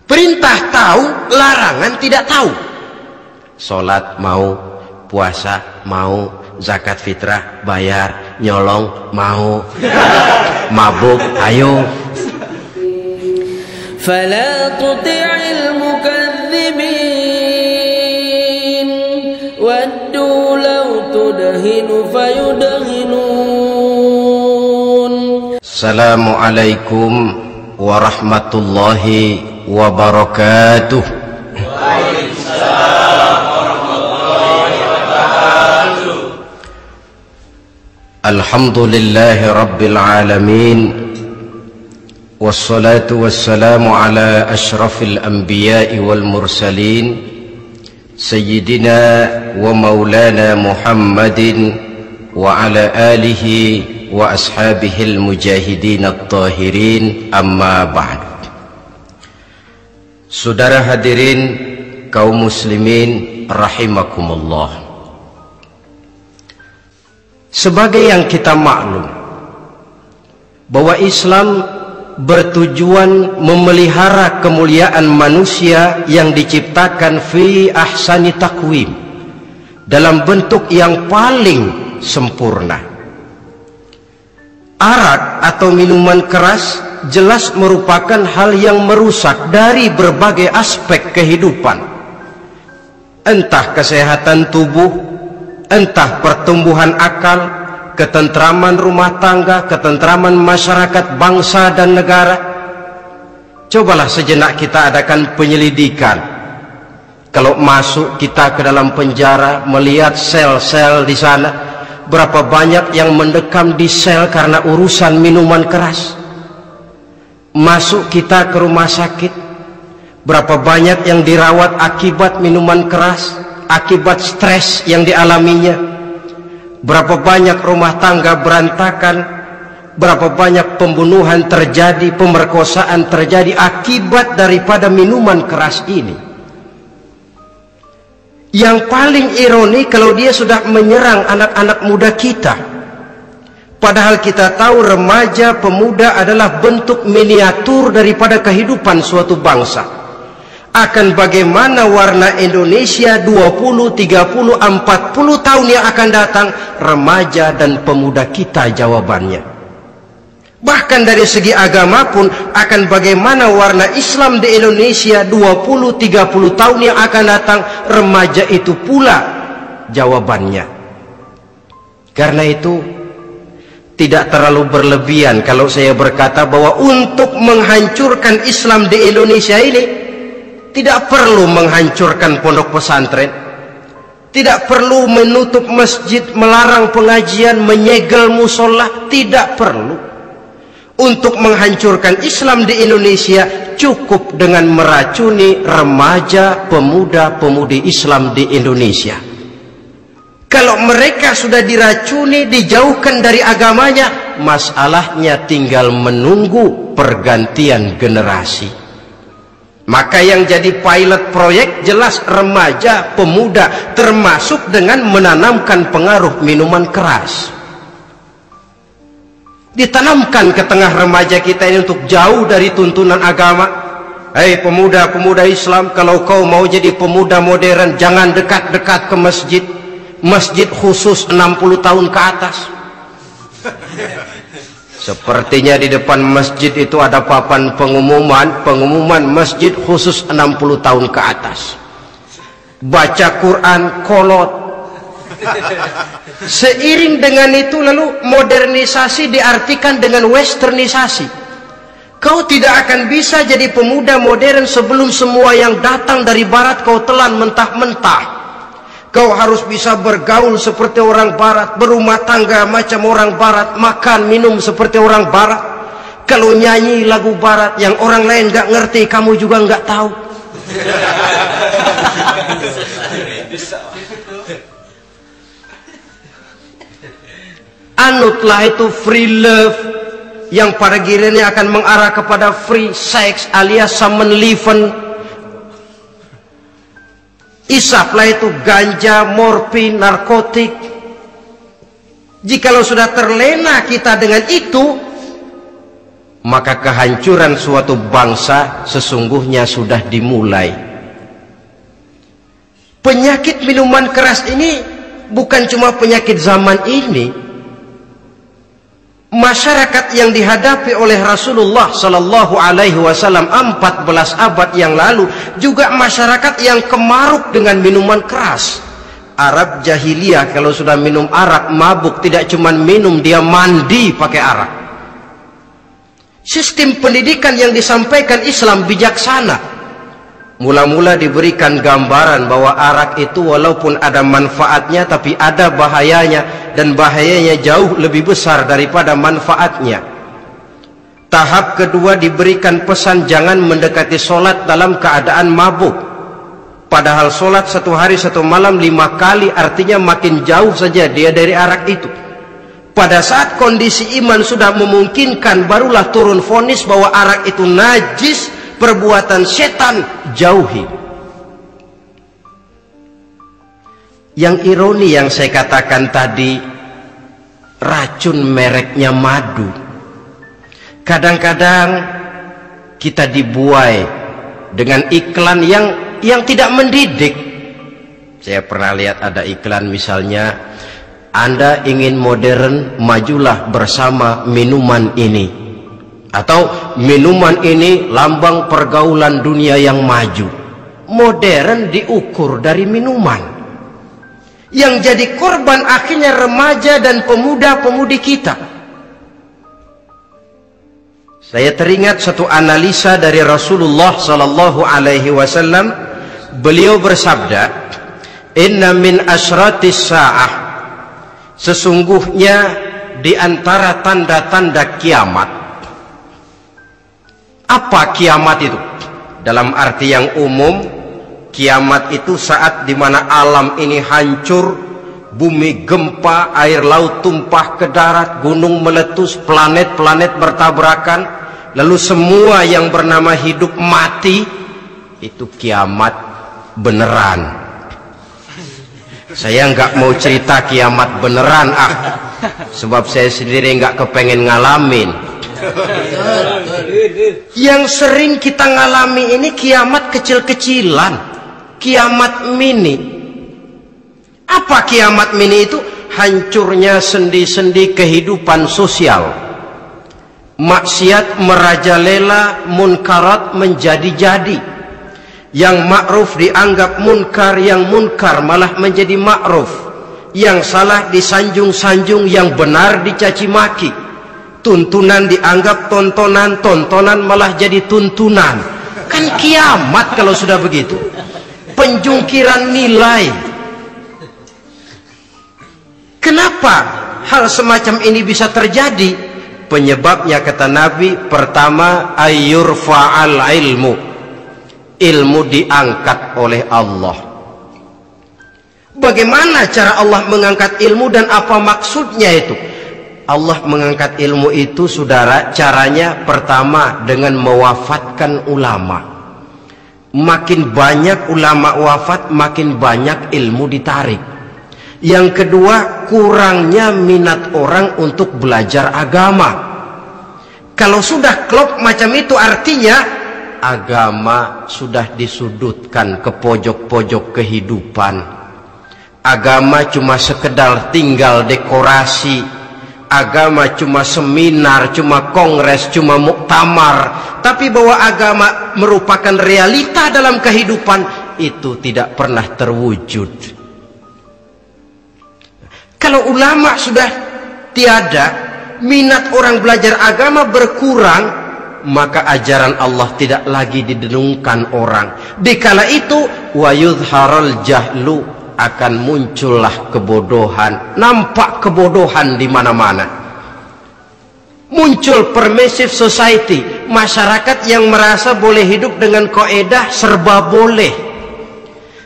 Perintah tahu, larangan tidak tahu. Sholat mau, puasa mau, zakat fitrah bayar, nyolong mau, mabuk ayo. Fala tuti'il mukadzibin waddu law tudhinu fayudhinun. Assalamualaikum warahmatullahi wabarakatuh. Waalaikumsalam warahmatullahi wabarakatuh. Alhamdulillahi rabbil alamin. Wassalatu wassalamu ala ashrafil anbiya'i wal mursalin Sayyidina wa maulana Muhammadin wa ala alihi wa ashabihil mujahidin at-tahirin, amma ba'du. Saudara hadirin kaum muslimin rahimakumullah. Sebagai yang kita maklum bahwa Islam bertujuan memelihara kemuliaan manusia yang diciptakan fi ahsani takwim, dalam bentuk yang paling sempurna. Arak atau minuman keras jelas merupakan hal yang merusak dari berbagai aspek kehidupan, entah kesehatan tubuh, entah pertumbuhan akal, ketentraman rumah tangga, ketentraman masyarakat, bangsa dan negara. Cobalah sejenak kita adakan penyelidikan. Kalau masuk kita ke dalam penjara, melihat sel-sel di sana, berapa banyak yang mendekam di sel karena urusan minuman keras. Masuk kita ke rumah sakit, berapa banyak yang dirawat akibat minuman keras, akibat stres yang dialaminya. Berapa banyak rumah tangga berantakan, berapa banyak pembunuhan terjadi, pemerkosaan terjadi akibat daripada minuman keras ini. Yang paling ironi kalau dia sudah menyerang anak-anak muda kita. Padahal kita tahu remaja pemuda adalah bentuk miniatur daripada kehidupan suatu bangsa. Akan bagaimana warna Indonesia 20, 30, 40 tahun yang akan datang, remaja dan pemuda kita jawabannya. Bahkan dari segi agama pun, akan bagaimana warna Islam di Indonesia 20, 30 tahun yang akan datang, remaja itu pula jawabannya. Karena itu tidak terlalu berlebihan kalau saya berkata bahwa untuk menghancurkan Islam di Indonesia ini tidak perlu menghancurkan pondok pesantren, tidak perlu menutup masjid, melarang pengajian, menyegel musola, tidak perlu. Untuk menghancurkan Islam di Indonesia cukup dengan meracuni remaja, pemuda, pemudi Islam di Indonesia. Kalau mereka sudah diracuni, dijauhkan dari agamanya, masalahnya tinggal menunggu pergantian generasi. Maka yang jadi pilot proyek jelas remaja, pemuda, termasuk dengan menanamkan pengaruh minuman keras. Ditanamkan ke tengah remaja kita ini untuk jauh dari tuntunan agama. Hei pemuda-pemuda Islam, kalau kau mau jadi pemuda modern, jangan dekat-dekat ke masjid. Masjid khusus 60 tahun ke atas. Sepertinya di depan masjid itu ada papan pengumuman masjid khusus 60 tahun ke atas. Baca Quran kolot. Seiring dengan itu lalu modernisasi diartikan dengan westernisasi. Kau tidak akan bisa jadi pemuda modern sebelum semua yang datang dari barat kau telan mentah-mentah. Kau harus bisa bergaul seperti orang barat, berumah tangga macam orang barat, makan minum seperti orang barat. Kalau nyanyi lagu barat yang orang lain gak ngerti, kamu juga gak tahu. Anutlah itu free love, yang pada gilirannya akan mengarah kepada free sex alias samenleven. Isaplah itu ganja, morfin, narkotik. Jikalau sudah terlena kita dengan itu, maka kehancuran suatu bangsa sesungguhnya sudah dimulai. Penyakit minuman keras ini bukan cuma penyakit zaman ini. Masyarakat yang dihadapi oleh Rasulullah Sallallahu Alaihi Wasallam 14 abad yang lalu juga masyarakat yang kemaruk dengan minuman keras. Arab jahiliyah kalau sudah minum arak mabuk, tidak cuma minum, dia mandi pakai arak. Sistem pendidikan yang disampaikan Islam bijaksana. Mula-mula diberikan gambaran bahwa arak itu walaupun ada manfaatnya tapi ada bahayanya, dan bahayanya jauh lebih besar daripada manfaatnya. Tahap kedua diberikan pesan jangan mendekati solat dalam keadaan mabuk. Padahal solat 1 hari 1 malam 5 kali, artinya makin jauh saja dia dari arak itu. Pada saat kondisi iman sudah memungkinkan, barulah turun vonis bahwa arak itu najis, perbuatan setan, jauhi. Yang ironi yang saya katakan tadi, racun mereknya madu. Kadang-kadang kita dibuai dengan iklan yang tidak mendidik. Saya pernah lihat ada iklan misalnya, Anda ingin modern, majulah bersama minuman ini. Atau minuman ini lambang pergaulan dunia yang maju. Modern diukur dari minuman. Yang jadi korban akhirnya remaja dan pemuda-pemudi kita. Saya teringat satu analisa dari Rasulullah Sallallahu Alaihi Wasallam. Beliau bersabda, Inna min asyratis sa'ah, sesungguhnya di antara tanda-tanda kiamat. Apa kiamat itu? Dalam arti yang umum, kiamat itu saat dimana alam ini hancur, bumi gempa, air laut tumpah ke darat, gunung meletus, planet-planet bertabrakan, lalu semua yang bernama hidup mati. Itu kiamat beneran. Saya nggak mau cerita kiamat beneran, sebab saya sendiri nggak kepengen ngalamin. Yang sering kita ngalami ini kiamat kecil-kecilan, kiamat mini. Apa kiamat mini itu? Hancurnya sendi-sendi kehidupan sosial. Maksiat merajalela, munkarat menjadi-jadi. Yang ma'ruf dianggap munkar, yang munkar malah menjadi ma'ruf. Yang salah disanjung-sanjung, yang benar dicaci maki. Tuntunan dianggap tontonan, tontonan malah jadi tuntunan. Kan kiamat kalau sudah begitu. Penjungkiran nilai. Kenapa hal semacam ini bisa terjadi? Penyebabnya kata Nabi, pertama ayyurfa'al ilmu. Ilmu diangkat oleh Allah. Bagaimana cara Allah mengangkat ilmu dan apa maksudnya itu? Allah mengangkat ilmu itu, saudara, caranya pertama dengan mewafatkan ulama. Makin banyak ulama wafat, makin banyak ilmu ditarik. Yang kedua, kurangnya minat orang untuk belajar agama. Kalau sudah klop macam itu, artinya agama sudah disudutkan ke pojok-pojok kehidupan. Agama cuma sekedar tinggal dekorasi. Agama cuma seminar, cuma kongres, cuma muktamar. Tapi bahwa agama merupakan realita dalam kehidupan, itu tidak pernah terwujud. Kalau ulama sudah tiada, minat orang belajar agama berkurang, maka ajaran Allah tidak lagi didengungkan orang. Dikala itu wa yudharul jahlu, akan muncullah kebodohan. Nampak kebodohan di mana-mana. Muncul permissive society, masyarakat yang merasa boleh hidup dengan kaidah serba boleh.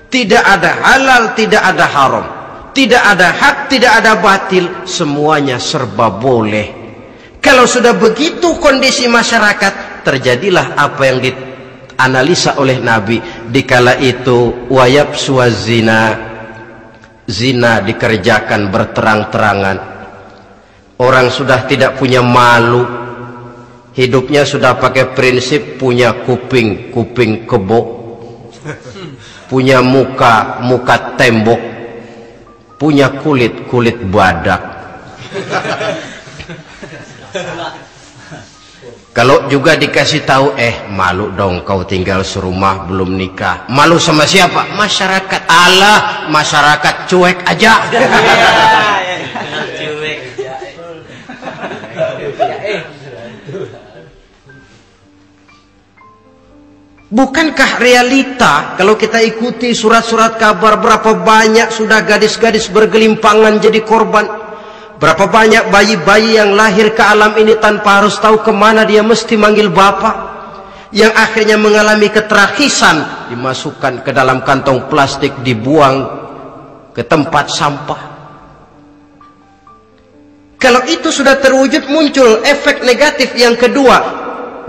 Tidak ada halal, tidak ada haram, tidak ada hak, tidak ada batil, semuanya serba boleh. Kalau sudah begitu kondisi masyarakat, terjadilah apa yang dianalisa oleh Nabi. Dikala itu wayab suwazina, zina dikerjakan berterang-terangan. Orang sudah tidak punya malu, hidupnya sudah pakai prinsip punya kuping kebo, punya muka tembok, punya kulit badak. Kalau juga dikasih tahu, malu dong kau tinggal serumah belum nikah. Malu sama siapa? Masyarakat. Alah, masyarakat cuek aja. Bukankah realita kalau kita ikuti surat-surat kabar, berapa banyak sudah gadis-gadis bergelimpangan jadi korban, berapa banyak bayi-bayi yang lahir ke alam ini tanpa harus tahu kemana dia mesti manggil bapak, yang akhirnya mengalami keterakisan, dimasukkan ke dalam kantong plastik, dibuang ke tempat sampah. Kalau itu sudah terwujud, muncul efek negatif yang kedua,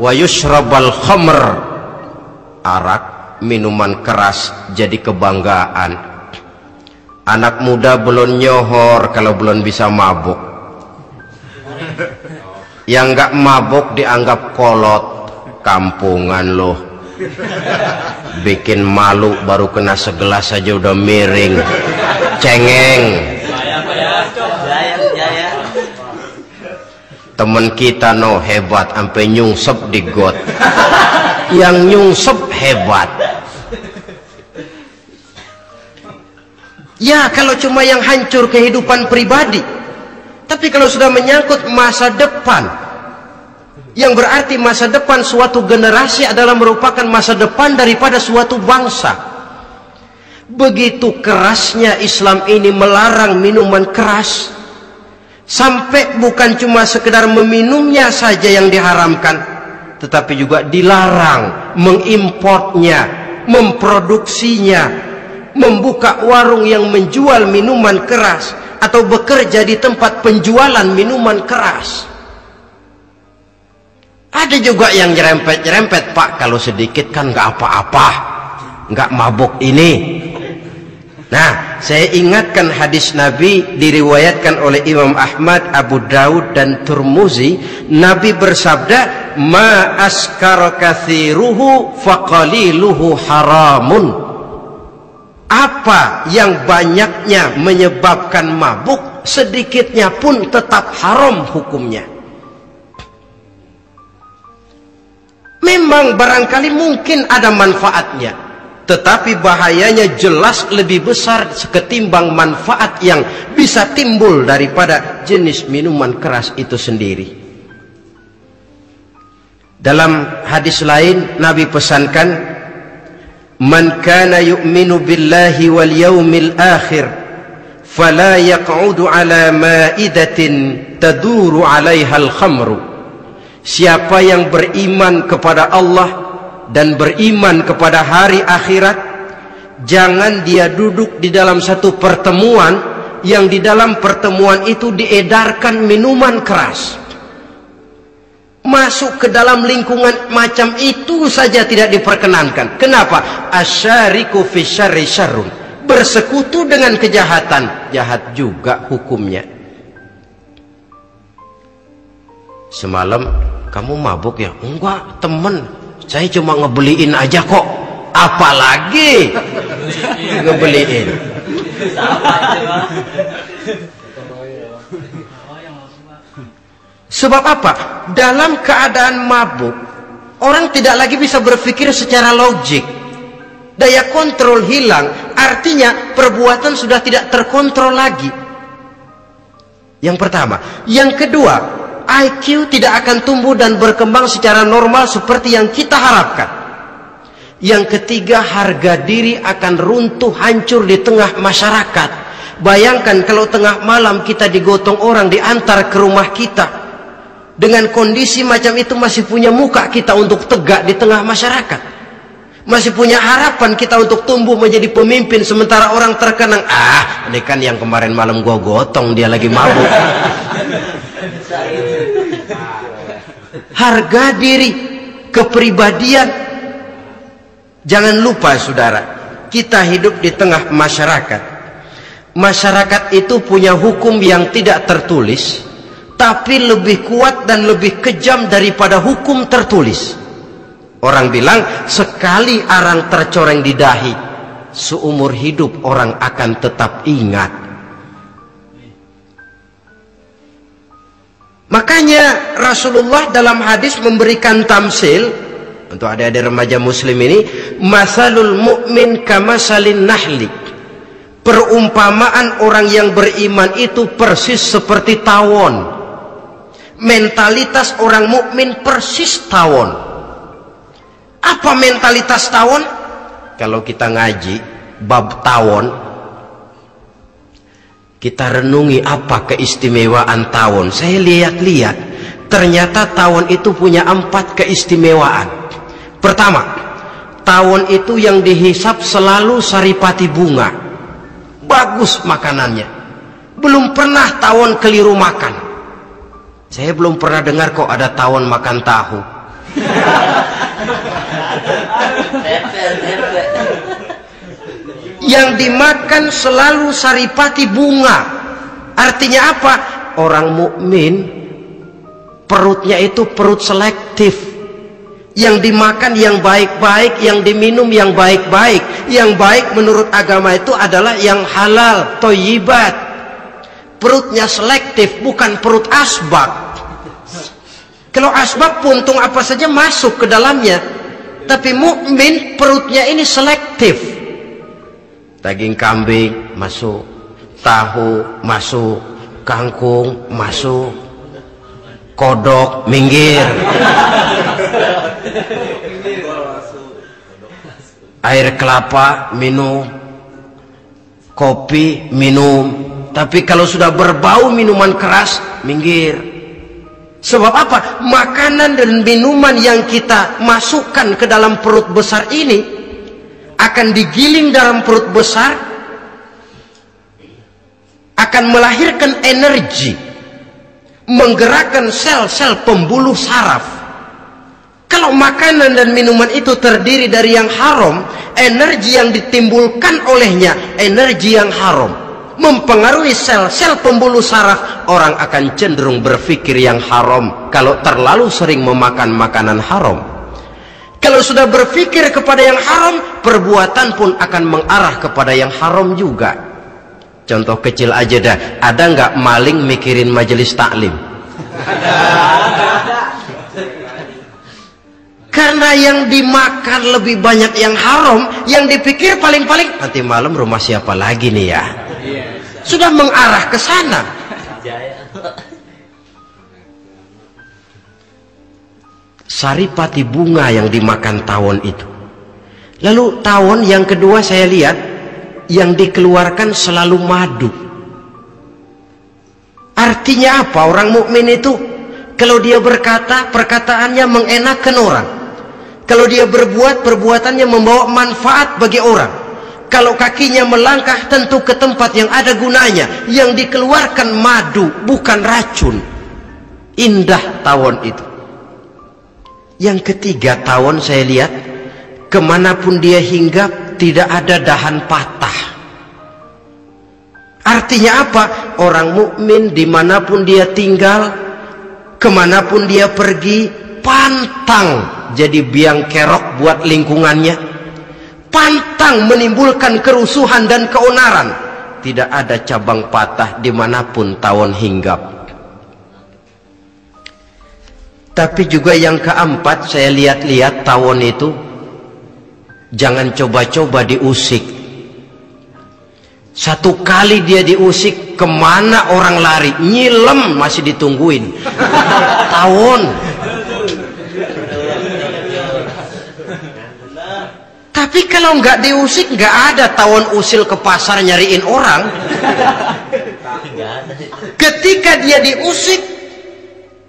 wa yushrabal khamr, arak, minuman keras jadi kebanggaan. Anak muda belum nyohor kalau belum bisa mabuk. Yang nggak mabuk dianggap kolot, kampungan loh. Bikin malu baru kena segelas aja udah miring, cengeng. Temen kita hebat sampai nyungsep di got. Yang nyungsep hebat. Ya kalau cuma yang hancur kehidupan pribadi, tapi kalau sudah menyangkut masa depan, yang berarti masa depan suatu generasi adalah merupakan masa depan daripada suatu bangsa. Begitu kerasnya Islam ini melarang minuman keras, sampai bukan cuma sekedar meminumnya saja yang diharamkan, tetapi juga dilarang mengimportnya, memproduksinya, membuka warung yang menjual minuman keras atau bekerja di tempat penjualan minuman keras. Ada juga yang nyerempet-nyerempet, Pak, kalau sedikit kan nggak apa-apa, nggak mabuk ini. Nah, saya ingatkan hadis Nabi diriwayatkan oleh Imam Ahmad, Abu Daud dan Tirmizi. Nabi bersabda, ma askara kathiruhu faqaliluhu haramun. Apa yang banyaknya menyebabkan mabuk, sedikitnya pun tetap haram hukumnya. Memang barangkali mungkin ada manfaatnya, tetapi bahayanya jelas lebih besar ketimbang manfaat yang bisa timbul daripada jenis minuman keras itu sendiri. Dalam hadis lain Nabi pesankan, man kana yu'minu billahi wal yawmil akhir fala yaq'udu ala ma'idatin taduru 'alaiha al-khamru. Siapa yang beriman kepada Allah dan beriman kepada hari akhirat, jangan dia duduk di dalam satu pertemuan yang di dalam pertemuan itu diedarkan minuman keras. Masuk ke dalam lingkungan macam itu saja tidak diperkenankan. Kenapa? Asyariku fi syarri syarrun. Bersekutu dengan kejahatan, jahat juga hukumnya. Semalam kamu mabuk ya? Enggak, temen, saya cuma ngebeliin aja kok. Apalagi ngebeliin. Sebab apa? Dalam keadaan mabuk, orang tidak lagi bisa berpikir secara logik. Daya kontrol hilang, artinya perbuatan sudah tidak terkontrol lagi. Yang pertama. Yang kedua, IQ tidak akan tumbuh dan berkembang secara normal seperti yang kita harapkan. Yang ketiga, harga diri akan runtuh, hancur di tengah masyarakat. Bayangkan kalau tengah malam kita digotong orang, diantar ke rumah kita. Dengan kondisi macam itu masih punya muka kita untuk tegak di tengah masyarakat. Masih punya harapan kita untuk tumbuh menjadi pemimpin, sementara orang terkenang, ini kan yang kemarin malam gua gotong, dia lagi mabuk. Harga diri, kepribadian. Jangan lupa saudara, kita hidup di tengah masyarakat. Masyarakat itu punya hukum yang tidak tertulis, tapi lebih kuat dan lebih kejam daripada hukum tertulis. Orang bilang sekali arang tercoreng di dahi, seumur hidup orang akan tetap ingat. Makanya Rasulullah dalam hadis memberikan tamsil untuk adik-adik remaja muslim ini, masalul mu'min kamasalin nahli. Perumpamaan orang yang beriman itu persis seperti tawon. Mentalitas orang mukmin persis tawon. Apa mentalitas tawon? Kalau kita ngaji bab tawon, kita renungi apa keistimewaan tawon. Saya lihat-lihat, ternyata tawon itu punya 4 keistimewaan. Pertama, tawon itu yang dihisap selalu saripati bunga. Bagus makanannya. Belum pernah tawon keliru makan. Saya belum pernah dengar kok ada tawon makan tahu. Yang dimakan selalu saripati bunga. Artinya apa? Orang mukmin perutnya itu perut selektif. Yang dimakan yang baik-baik, yang diminum yang baik-baik. Yang baik menurut agama itu adalah yang halal, thayyibat. Perutnya selektif, bukan perut asbak. Kalau asbak puntung apa saja masuk ke dalamnya. Tapi mukmin perutnya ini selektif. Daging kambing masuk, tahu masuk, kangkung masuk, kodok minggir, air kelapa minum, kopi minum. Tapi kalau sudah berbau minuman keras minggir. Sebab apa? Makanan dan minuman yang kita masukkan ke dalam perut besar ini akan digiling dalam perut besar, akan melahirkan energi, menggerakkan sel-sel pembuluh saraf. Kalau makanan dan minuman itu terdiri dari yang haram, energi yang ditimbulkan olehnya energi yang haram, mempengaruhi sel-sel pembuluh saraf. Orang akan cenderung berpikir yang haram kalau terlalu sering memakan makanan haram. Kalau sudah berpikir kepada yang haram, perbuatan pun akan mengarah kepada yang haram juga. Contoh kecil aja dah, ada nggak maling mikirin majelis taklim? Karena yang dimakan lebih banyak yang haram, yang dipikir paling-paling nanti malam rumah siapa lagi nih ya? Sudah mengarah ke sana. Saripati bunga yang dimakan tawon itu. Lalu tawon yang kedua saya lihat yang dikeluarkan selalu madu. Artinya apa? Orang mukmin itu kalau dia berkata, perkataannya mengenakan orang. Kalau dia berbuat, perbuatannya membawa manfaat bagi orang. Kalau kakinya melangkah tentu ke tempat yang ada gunanya. Yang dikeluarkan madu, bukan racun. Indah tawon itu. Yang ketiga, tawon saya lihat kemanapun dia hinggap tidak ada dahan patah. Artinya apa? Orang mukmin dimanapun dia tinggal, kemanapun dia pergi, pantang jadi biang kerok buat lingkungannya, pantang menimbulkan kerusuhan dan keonaran. Tidak ada cabang patah dimanapun tawon hinggap. Tapi juga yang keempat, saya lihat-lihat tawon itu jangan coba-coba diusik. Satu kali dia diusik, kemana orang lari? Nyilem masih ditungguin. Tawon. Tapi kalau nggak diusik, nggak ada tawon usil ke pasar nyariin orang. Ketika dia diusik,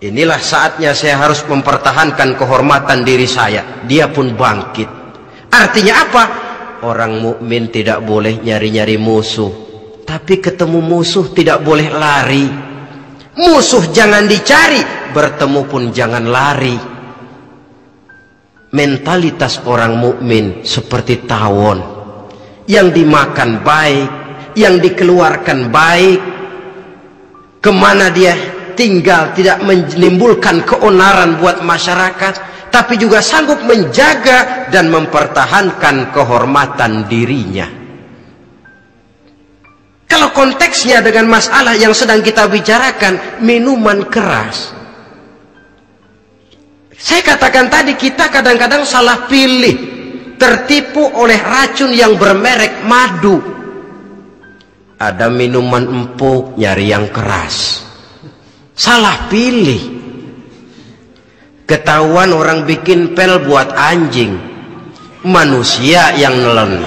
inilah saatnya saya harus mempertahankan kehormatan diri saya. Dia pun bangkit. Artinya apa? Orang mukmin tidak boleh nyari-nyari musuh. Tapi ketemu musuh tidak boleh lari. Musuh jangan dicari, bertemu pun jangan lari. Mentalitas orang mukmin seperti tawon. Yang dimakan baik, yang dikeluarkan baik. Kemana dia tinggal tidak menimbulkan keonaran buat masyarakat, tapi juga sanggup menjaga dan mempertahankan kehormatan dirinya. Kalau konteksnya dengan masalah yang sedang kita bicarakan, minuman keras, saya katakan tadi, kita kadang-kadang salah pilih, tertipu oleh racun yang bermerek madu. Ada minuman empuk, nyari yang keras, salah pilih. Ketahuan orang bikin pel buat anjing, manusia yang nelen,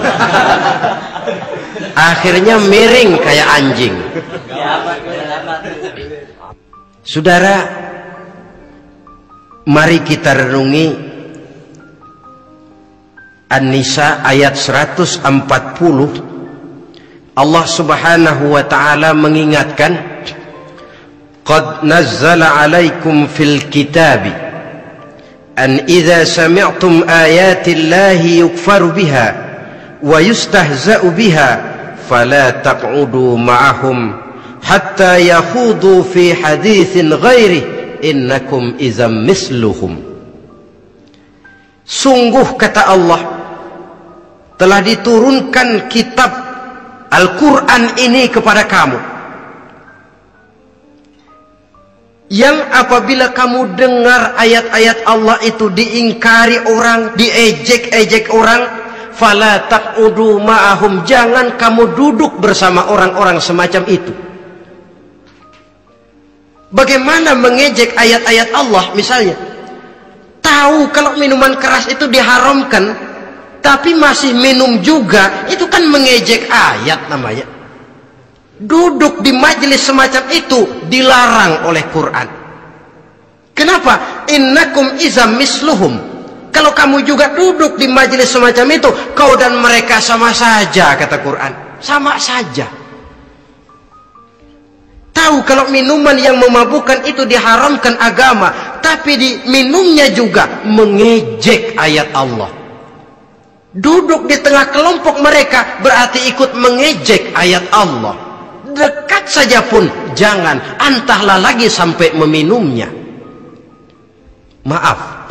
akhirnya miring kayak anjing. Saudara, mari kita renungi An-Nisa ayat 140. Allah Subhanahu wa ta'ala mengingatkan, qad nazzala alaikum fil kitabi an idza sami'tum ayati llahi yukfaru biha wa yustahza'u biha fala taq'udu ma'ahum hatta yakhudu fi haditsin ghairi innakum idzam misluhum. Sungguh, kata Allah, telah diturunkan kitab Al-Quran ini kepada kamu, yang apabila kamu dengar ayat-ayat Allah itu diingkari orang, diejek-ejek orang, fala taq'udu ma'ahum, jangan kamu duduk bersama orang-orang semacam itu. Bagaimana mengejek ayat-ayat Allah? Misalnya, tahu kalau minuman keras itu diharamkan, tapi masih minum juga, itu kan mengejek ayat namanya. Duduk di majelis semacam itu dilarang oleh Quran. Kenapa? Innakum izam misluhum. Kalau kamu juga duduk di majelis semacam itu, kau dan mereka sama saja, kata Quran. Sama saja. Tahu kalau minuman yang memabukkan itu diharamkan agama, tapi diminumnya juga mengejek ayat Allah. Duduk di tengah kelompok mereka berarti ikut mengejek ayat Allah. Dekat saja pun jangan, entahlah lagi sampai meminumnya. Maaf,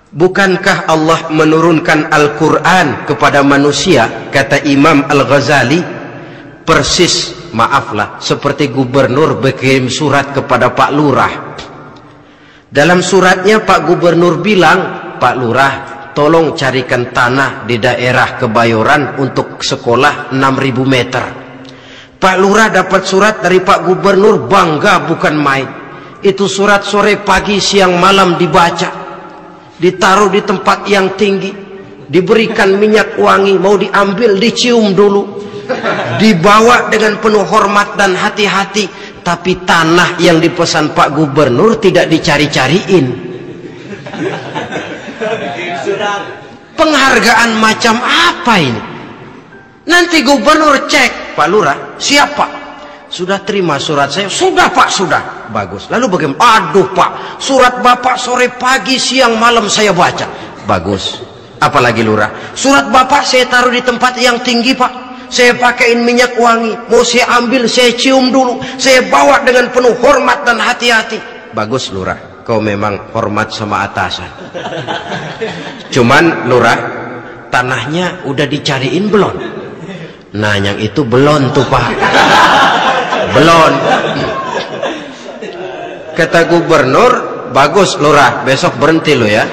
bukankah Allah menurunkan Al-Quran kepada manusia, kata Imam Al-Ghazali, persis, maaflah, seperti gubernur berkirim surat kepada Pak Lurah. Dalam suratnya Pak Gubernur bilang, Pak Lurah, tolong carikan tanah di daerah Kebayoran untuk sekolah 6.000 meter. Pak Lurah dapat surat dari Pak Gubernur, bangga bukan main. Itu surat sore, pagi, siang, malam dibaca, ditaruh di tempat yang tinggi, diberikan minyak wangi, mau diambil dicium dulu, dibawa dengan penuh hormat dan hati-hati. Tapi tanah yang dipesan Pak Gubernur tidak dicari-cariin. Penghargaan macam apa ini? Nanti gubernur cek, Pak Lurah, siapa? Sudah terima surat saya? Sudah Pak, sudah. Bagus. Lalu bagaimana? Aduh Pak, surat Bapak sore, pagi, siang, malam saya baca. Bagus. Apalagi Lurah? Surat Bapak saya taruh di tempat yang tinggi Pak. Saya pakaiin minyak wangi, mau saya ambil, saya cium dulu, saya bawa dengan penuh hormat dan hati-hati. Bagus Lurah, kau memang hormat sama atasan. Cuman Lurah, tanahnya udah dicariin belum? Nah, yang itu belum tuh Pak. Belum. Kata gubernur, bagus Lurah, besok berhenti lo ya.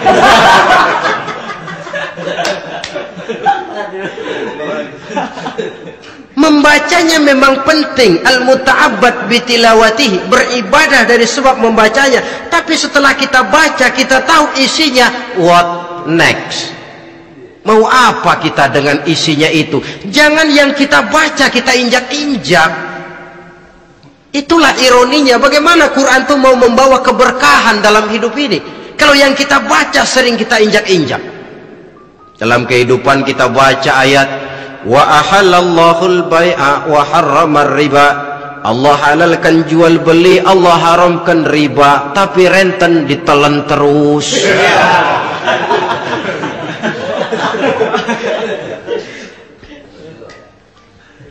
Membacanya memang penting, al-muta'abbad bitilawatihi, beribadah dari sebab membacanya. Tapi setelah kita baca, kita tahu isinya, what next? Mau apa kita dengan isinya itu? Jangan yang kita baca kita injak-injak. Itulah ironinya, bagaimana Quran itu mau membawa keberkahan dalam hidup ini, kalau yang kita baca sering kita injak-injak. Dalam kehidupan kita baca ayat, wa ahallallahul bai'a wa harramar riba. Allah halalkan jual beli, Allah haramkan riba, tapi renten ditelan terus.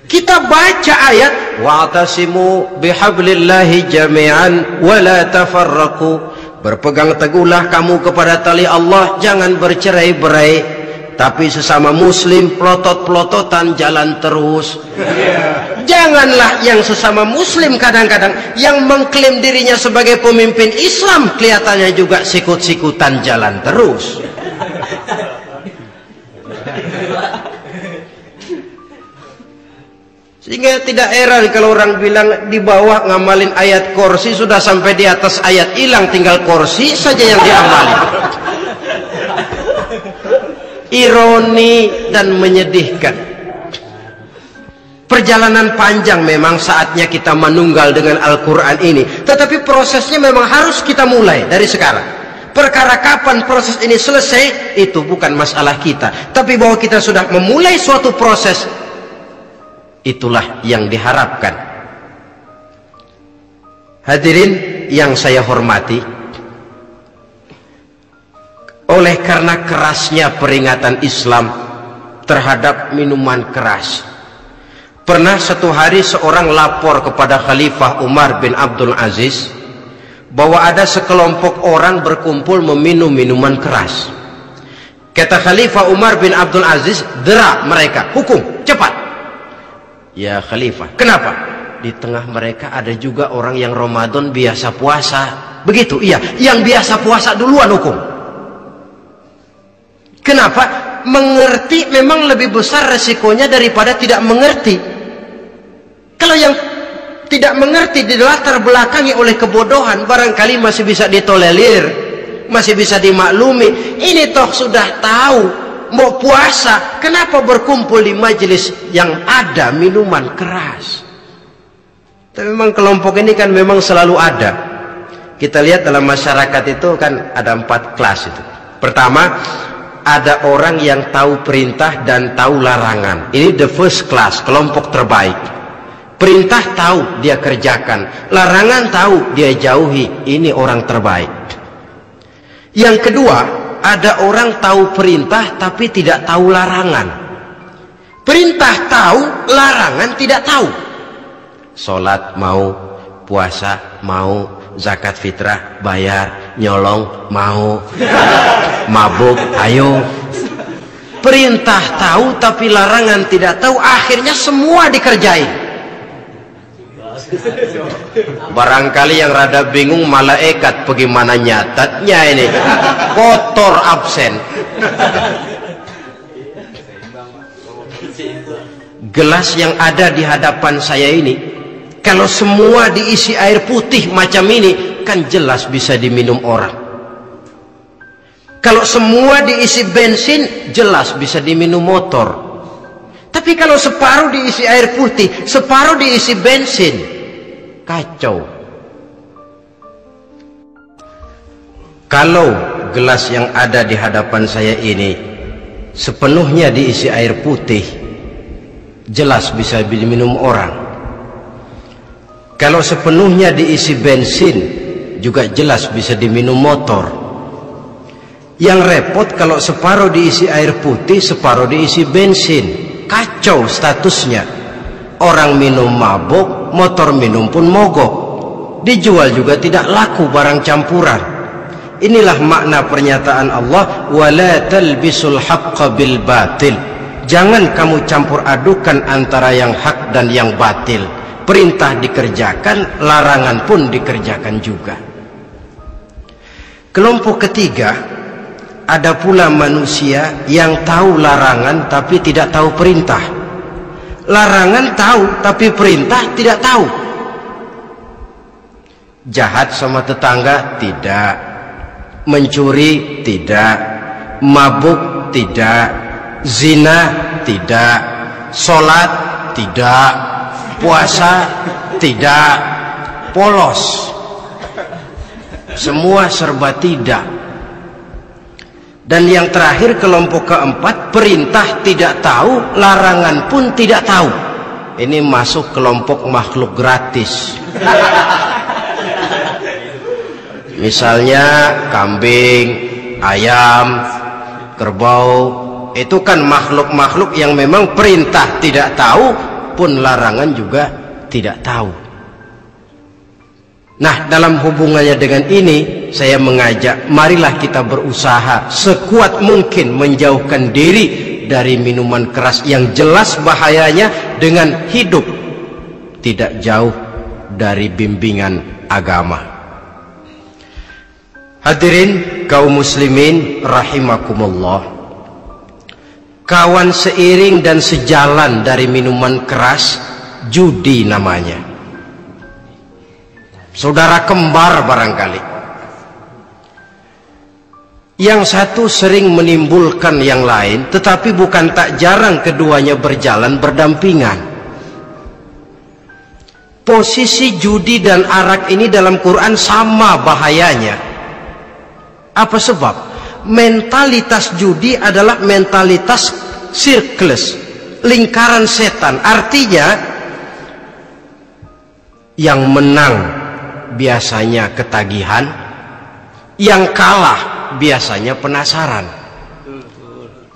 Kita baca ayat wa'tasimu bihablillahi jami'an wa la tafarraqu, berpegang teguhlah kamu kepada tali Allah, jangan bercerai-berai. Tapi sesama muslim pelotot-pelototan jalan terus. Janganlah yang sesama muslim kadang-kadang yang mengklaim dirinya sebagai pemimpin Islam kelihatannya juga sikut-sikutan jalan terus. Sehingga tidak heran kalau orang bilang di bawah ngamalin ayat kursi sudah sampai di atas ayat hilang, tinggal kursi saja yang diamali. Ironi dan menyedihkan. Perjalanan panjang memang saatnya kita menunggal dengan Al-Quran ini, tetapi prosesnya memang harus kita mulai dari sekarang. Perkara kapan proses ini selesai itu bukan masalah kita, tapi bahwa kita sudah memulai suatu proses, itulah yang diharapkan. Hadirin yang saya hormati, oleh karena kerasnya peringatan Islam terhadap minuman keras, pernah satu hari seorang lapor kepada Khalifah Umar bin Abdul Aziz bahwa ada sekelompok orang berkumpul meminum minuman keras. Kata Khalifah Umar bin Abdul Aziz, dera mereka, hukum, cepat. Ya Khalifah, kenapa? Di tengah mereka ada juga orang yang Ramadan biasa puasa. Begitu? Iya, yang biasa puasa duluan hukum. Kenapa? Mengerti memang lebih besar resikonya daripada tidak mengerti. Kalau yang tidak mengerti dilatar belakangi oleh kebodohan, barangkali masih bisa ditolerir, masih bisa dimaklumi. Ini toh sudah tahu mau puasa, kenapa berkumpul di majelis yang ada minuman keras? Tapi memang kelompok ini kan memang selalu ada. Kita lihat dalam masyarakat itu kan ada 4 kelas itu. Pertama, ada orang yang tahu perintah dan tahu larangan. Ini the first class, kelompok terbaik. Perintah tahu dia kerjakan, larangan tahu dia jauhi. Ini orang terbaik. Yang kedua, ada orang tahu perintah tapi tidak tahu larangan. Perintah tahu, larangan tidak tahu. Sholat mau, puasa mau, zakat fitrah bayar, nyolong mau, mabuk ayo. Perintah tahu tapi larangan tidak tahu, akhirnya semua dikerjain. Barangkali yang rada bingung malaikat bagaimana nyatatnya ini, kotor absen. Gelas yang ada di hadapan saya ini, kalau semua diisi air putih macam ini, kan jelas bisa diminum orang. Kalau semua diisi bensin, jelas bisa diminum motor. Tapi kalau separuh diisi air putih, separuh diisi bensin, kacau. Kalau gelas yang ada di hadapan saya ini sepenuhnya diisi air putih, jelas bisa diminum orang. Kalau sepenuhnya diisi bensin, juga jelas bisa diminum motor. Yang repot kalau separuh diisi air putih, separuh diisi bensin, kacau statusnya. Orang minum mabuk, motor minum pun mogok. Dijual juga tidak laku barang campuran. Inilah makna pernyataan Allah, wala talbisul haqqa bil batil. Jangan kamu campur adukan antara yang hak dan yang batil. Perintah dikerjakan, larangan pun dikerjakan juga. Kelompok ketiga, ada pula manusia yang tahu larangan tapi tidak tahu perintah. Larangan tahu tapi perintah tidak tahu. Jahat sama tetangga tidak, mencuri tidak, mabuk tidak, zina tidak, sholat tidak, puasa tidak, polos, semua serba tidak. Dan yang terakhir, kelompok keempat, perintah tidak tahu, larangan pun tidak tahu. Ini masuk kelompok makhluk gratis. Misalnya kambing, ayam, kerbau, itu kan makhluk-makhluk yang memang perintah tidak tahu, walaupun larangan juga tidak tahu. Nah, dalam hubungannya dengan ini, saya mengajak, marilah kita berusaha sekuat mungkin menjauhkan diri dari minuman keras yang jelas bahayanya dengan hidup tidak jauh dari bimbingan agama. Hadirin kaum muslimin rahimakumullah. Kawan seiring dan sejalan dari minuman keras, judi namanya. Saudara kembar barangkali. Yang satu sering menimbulkan yang lain, tetapi bukan tak jarang keduanya berjalan berdampingan. Posisi judi dan arak ini dalam Quran sama bahayanya. Apa sebab? Mentalitas judi adalah mentalitas sirkeless, lingkaran setan. Artinya yang menang biasanya ketagihan, yang kalah biasanya penasaran.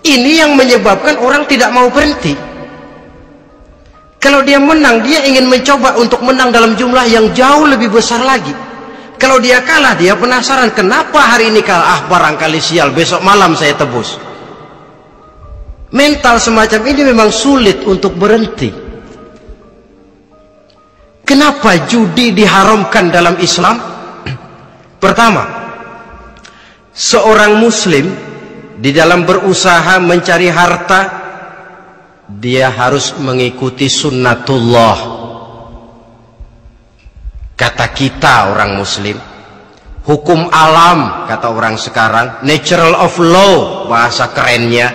Ini yang menyebabkan orang tidak mau berhenti. Kalau dia menang, dia ingin mencoba untuk menang dalam jumlah yang jauh lebih besar lagi. Kalau dia kalah, dia penasaran, kenapa hari ini kalah? Barangkali sial, besok malam saya tebus. Mental semacam ini memang sulit untuk berhenti. Kenapa judi diharamkan dalam Islam? Pertama, seorang muslim di dalam berusaha mencari harta, dia harus mengikuti sunnatullah. Kata kita orang muslim, hukum alam kata orang sekarang, natural of law bahasa kerennya.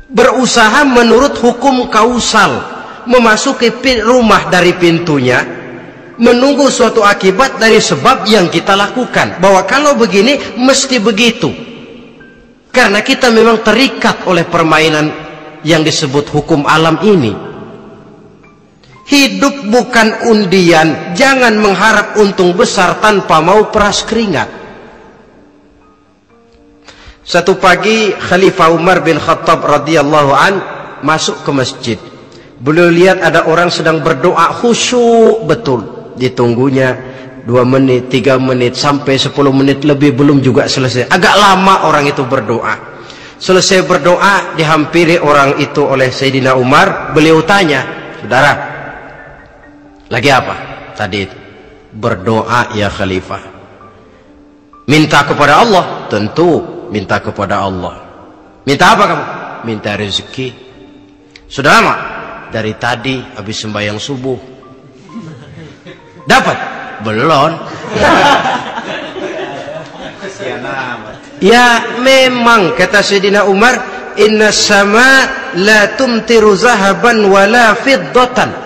Berusaha menurut hukum kausal, memasuki rumah dari pintunya, menunggu suatu akibat dari sebab yang kita lakukan, bahwa kalau begini mesti begitu. Karena kita memang terikat oleh permainan yang disebut hukum alam ini. Hidup bukan undian, jangan mengharap untung besar tanpa mau peras keringat. Satu pagi Khalifah Umar bin Khattab radhiyallahu an masuk ke masjid. Beliau lihat ada orang sedang berdoa khusyuk betul. Ditunggunya 2 menit, 3 menit, sampai 10 menit lebih belum juga selesai. Agak lama orang itu berdoa. Selesai berdoa, dihampiri orang itu oleh Sayyidina Umar. Beliau tanya, saudara, lagi apa tadi itu? Berdoa ya Khalifah. Minta kepada Allah? Tentu minta kepada Allah. Minta apa kamu? Minta rezeki. Sudah lama? Dari tadi habis sembahyang subuh. Dapat? Belum. Ya memang kata Sayyidina Umar, inna sama la tumtiru zahaban wala fiddatan.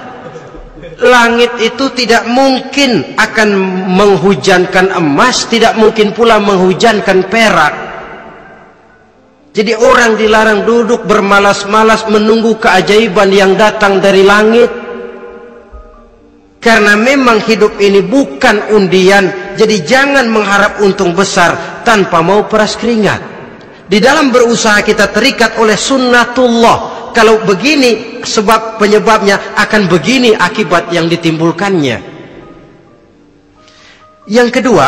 Langit itu tidak mungkin akan menghujankan emas, tidak mungkin pula menghujankan perak. Jadi orang dilarang duduk bermalas-malas menunggu keajaiban yang datang dari langit. Karena memang hidup ini bukan undian, jadi jangan mengharap untung besar tanpa mau peras keringat. Di dalam berusaha kita terikat oleh sunnatullah. Kalau begini sebab penyebabnya, akan begini akibat yang ditimbulkannya. Yang kedua,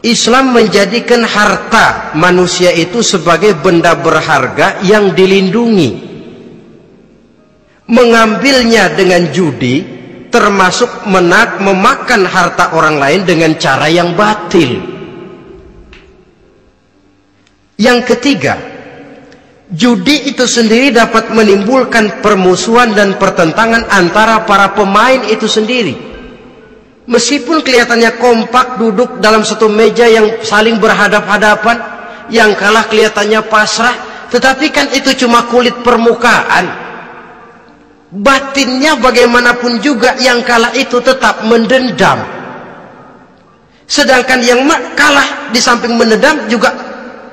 Islam menjadikan harta manusia itu sebagai benda berharga yang dilindungi. Mengambilnya dengan judi termasuk memakan harta orang lain dengan cara yang batil. Yang ketiga, judi itu sendiri dapat menimbulkan permusuhan dan pertentangan antara para pemain itu sendiri. Meskipun kelihatannya kompak duduk dalam satu meja yang saling berhadap-hadapan, yang kalah kelihatannya pasrah, tetapi kan itu cuma kulit permukaan. Batinnya bagaimanapun juga yang kalah itu tetap mendendam. Sedangkan yang kalah di samping mendendam juga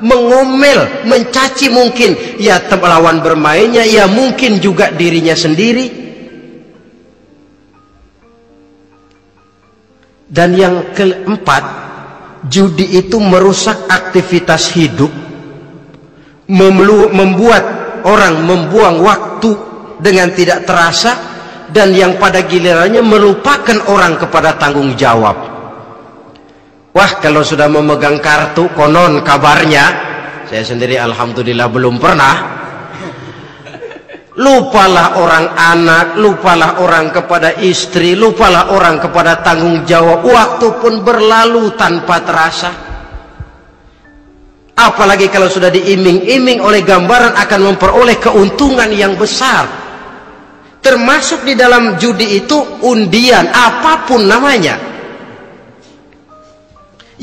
mengomel, mencaci mungkin ya lawan bermainnya, ya mungkin juga dirinya sendiri. Dan yang keempat, judi itu merusak aktivitas hidup, membuat orang membuang waktu dengan tidak terasa, dan yang pada gilirannya melupakan orang kepada tanggung jawab. Wah, kalau sudah memegang kartu, konon kabarnya, saya sendiri alhamdulillah belum pernah, lupalah orang anak, lupalah orang kepada istri, lupalah orang kepada tanggung jawab. Waktu pun berlalu tanpa terasa. Apalagi kalau sudah diiming-iming oleh gambaran akan memperoleh keuntungan yang besar. Termasuk di dalam judi itu undian, apapun namanya.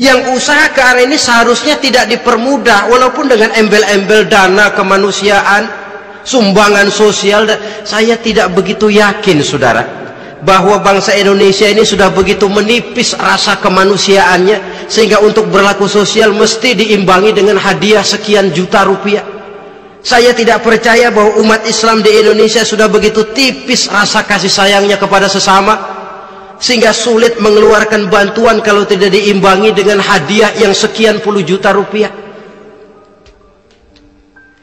Yang usaha ke arah ini seharusnya tidak dipermudah, walaupun dengan embel-embel dana kemanusiaan, sumbangan sosial. Saya tidak begitu yakin, saudara, bahwa bangsa Indonesia ini sudah begitu menipis rasa kemanusiaannya sehingga untuk berlaku sosial mesti diimbangi dengan hadiah sekian juta rupiah. Saya tidak percaya bahwa umat Islam di Indonesia sudah begitu tipis rasa kasih sayangnya kepada sesama sehingga sulit mengeluarkan bantuan kalau tidak diimbangi dengan hadiah yang sekian puluh juta rupiah.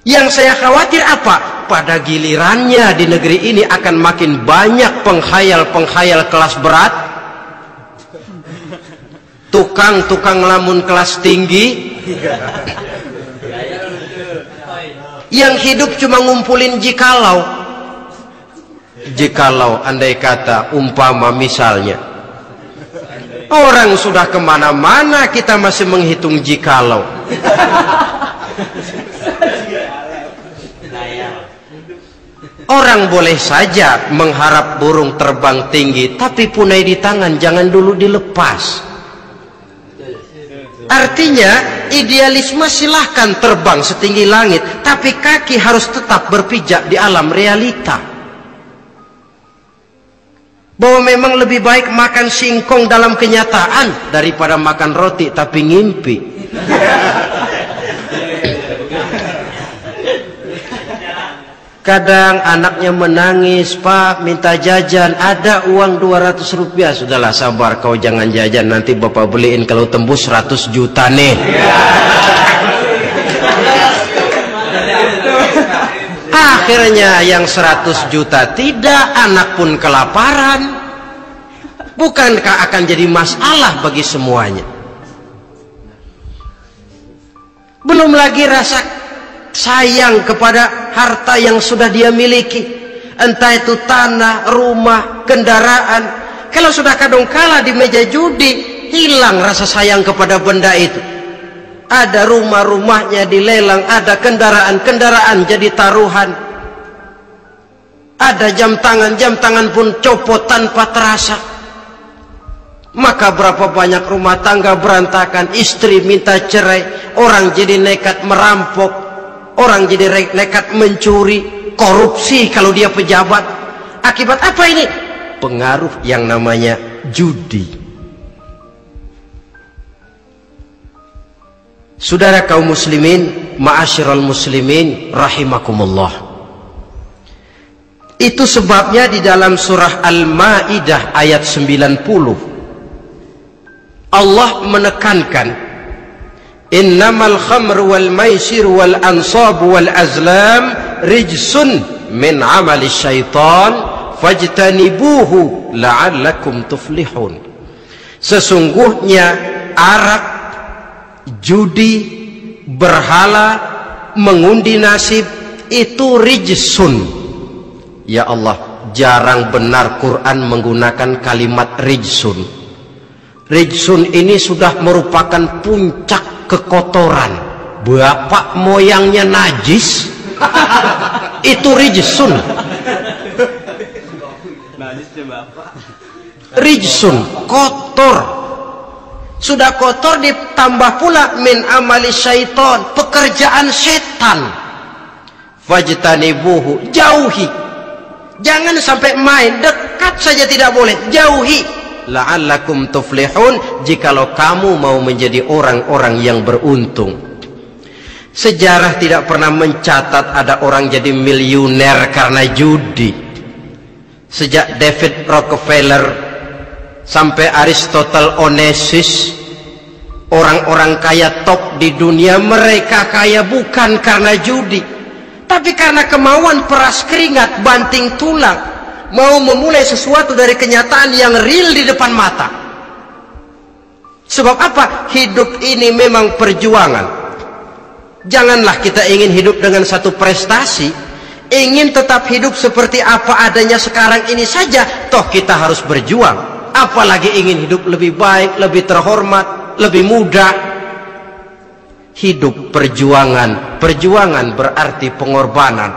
Yang saya khawatir apa? Pada gilirannya di negeri ini akan makin banyak penghayal-penghayal kelas berat, tukang-tukang lamun kelas tinggi, yang hidup cuma ngumpulin jikalau. Jikalau, andai kata, umpama misalnya, orang sudah kemana-mana kita masih menghitung jikalau. Orang boleh saja mengharap burung terbang tinggi, tapi punai di tangan jangan dulu dilepas. Artinya idealisme silahkan terbang setinggi langit, tapi kaki harus tetap berpijak di alam realita. Bahwa memang lebih baik makan singkong dalam kenyataan daripada makan roti tapi ngimpi. Kadang anaknya menangis, Pak minta jajan, ada uang 200 rupiah. Sudahlah, sabar, kau jangan jajan, nanti bapak beliin kalau tembus 100 juta nih. Akhirnya yang 100 juta tidak, anak pun kelaparan. Bukankah akan jadi masalah bagi semuanya? Belum lagi rasa sayang kepada harta yang sudah dia miliki, entah itu tanah, rumah, kendaraan. Kalau sudah kadangkala di meja judi, hilang rasa sayang kepada benda itu. Ada rumah-rumahnya dilelang, ada kendaraan-kendaraan jadi taruhan, ada jam tangan pun copot tanpa terasa. Maka berapa banyak rumah tangga berantakan, istri minta cerai, orang jadi nekat merampok, orang jadi nekat mencuri, korupsi kalau dia pejabat. Akibat apa ini? Pengaruh yang namanya judi. Saudara kaum muslimin, ma'asyiral muslimin rahimakumullah. Itu sebabnya di dalam surah Al-Maidah ayat 90 Allah menekankan, innamal khamru wal maisir wal ansab wal azlam rijsun min amali syaitan fajtanibuhu la'allakum tuflihun. Sesungguhnya arak, judi, berhala, mengundi nasib itu rijsun. Ya Allah, jarang benar Quran menggunakan kalimat rijsun. Rijsun ini sudah merupakan puncak kekotoran. Bapak moyangnya najis, itu rijsun. Rijsun, kotor. Sudah kotor ditambah pula min amali syaitan, pekerjaan setan. Fajtanibuhu, jauhi. Jangan sampai main, dekat saja tidak boleh, jauhi. La'allakum tuflihun, jikalau kamu mau menjadi orang-orang yang beruntung. Sejarah tidak pernah mencatat ada orang jadi miliuner karena judi. Sejak David Rockefeller sampai Aristotle Onassis, orang-orang kaya top di dunia, mereka kaya bukan karena judi, Tapi karena kemauan peras keringat, banting tulang, mau memulai sesuatu dari kenyataan yang real di depan mata. Sebab apa? Hidup ini memang perjuangan. Janganlah kita ingin hidup dengan satu prestasi, ingin tetap hidup seperti apa adanya sekarang ini saja, toh kita harus berjuang. Apalagi ingin hidup lebih baik, lebih terhormat, lebih mudah. Hidup perjuangan. Perjuangan berarti pengorbanan.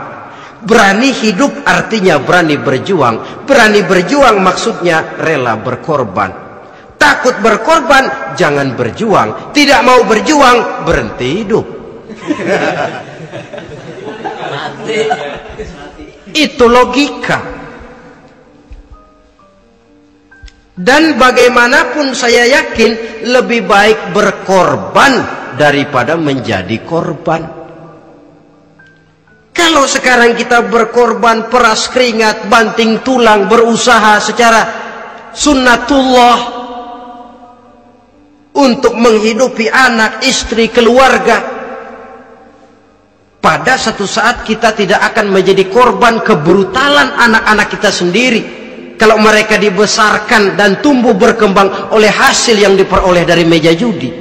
Berani hidup artinya berani berjuang. Berani berjuang maksudnya rela berkorban. Takut berkorban, jangan berjuang. Tidak mau berjuang, berhenti hidup. Itu logika. Dan bagaimanapun saya yakin lebih baik berkorban daripada menjadi korban. Kalau sekarang kita berkorban, peras keringat, banting tulang, berusaha secara sunnatullah untuk menghidupi anak, istri, keluarga, pada satu saat kita tidak akan menjadi korban kebrutalan anak-anak kita sendiri kalau mereka dibesarkan dan tumbuh berkembang oleh hasil yang diperoleh dari meja judi.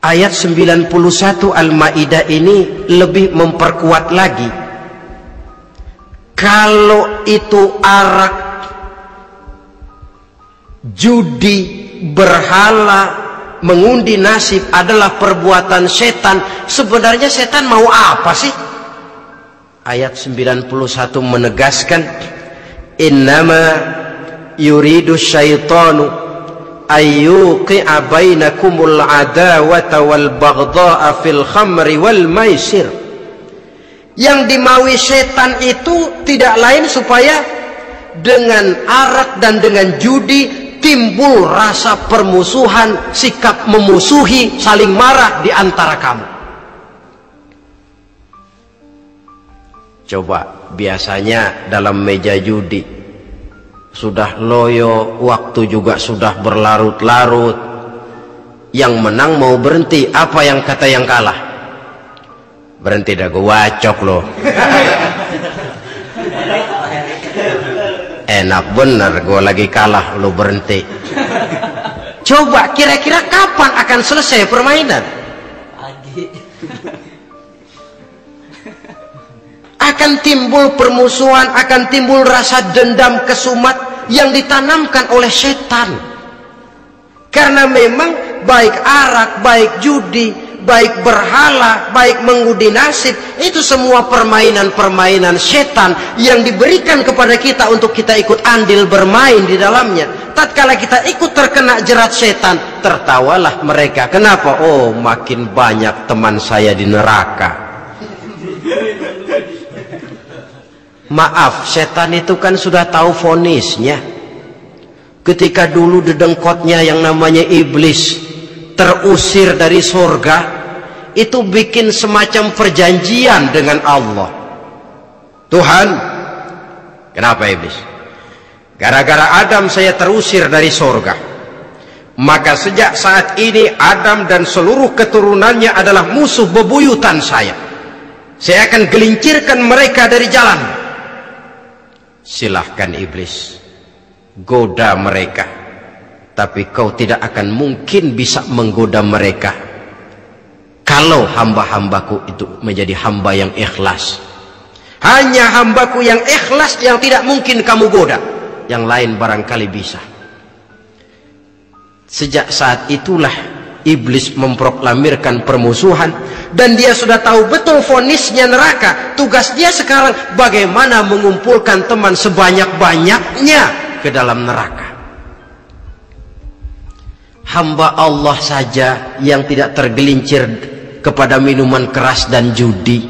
Ayat 91 Al-Maidah ini lebih memperkuat lagi. Kalau itu arak, judi, berhala, mengundi nasib adalah perbuatan setan, sebenarnya setan mau apa sih? Ayat 91 menegaskan, innama yuridu syaitanu ayyuqi'a bainakumul adawata wal baghdha'a fil khamri wal maisir. Yang dimaui setan itu tidak lain supaya dengan arak dan dengan judi timbul rasa permusuhan, sikap memusuhi, saling marah di antara kamu. Coba, biasanya dalam meja judi sudah loyo, waktu juga sudah berlarut-larut. Yang menang mau berhenti, apa yang kata yang kalah? Berhenti dah, gue wacok loh. Enak bener, gue lagi kalah, lo berhenti. Coba, kira-kira kapan akan selesai permainan? Akan timbul permusuhan, akan timbul rasa dendam, kesumat yang ditanamkan oleh setan. Karena memang baik arak, baik judi, baik berhala, baik mengundi nasib, itu semua permainan-permainan setan yang diberikan kepada kita untuk kita ikut andil bermain di dalamnya. Tatkala kita ikut terkena jerat setan, tertawalah mereka. Kenapa? Oh, makin banyak teman saya di neraka. Maaf, setan itu kan sudah tahu vonisnya. Ketika dulu dedengkotnya yang namanya iblis terusir dari surga, itu bikin semacam perjanjian dengan Allah. Tuhan, kenapa iblis? Gara-gara Adam saya terusir dari surga. Maka sejak saat ini Adam dan seluruh keturunannya adalah musuh bebuyutan saya. Saya akan gelincirkan mereka dari jalan. Silahkan iblis, goda mereka, tapi kau tidak akan mungkin bisa menggoda mereka kalau hamba-hambaku itu menjadi hamba yang ikhlas. Hanya hambaku yang ikhlas yang tidak mungkin kamu goda, yang lain barangkali bisa. Sejak saat itulah iblis memproklamirkan permusuhan, dan dia sudah tahu betul vonisnya neraka. Tugas dia sekarang bagaimana mengumpulkan teman sebanyak-banyaknya ke dalam neraka. Hamba Allah saja yang tidak tergelincir kepada minuman keras dan judi.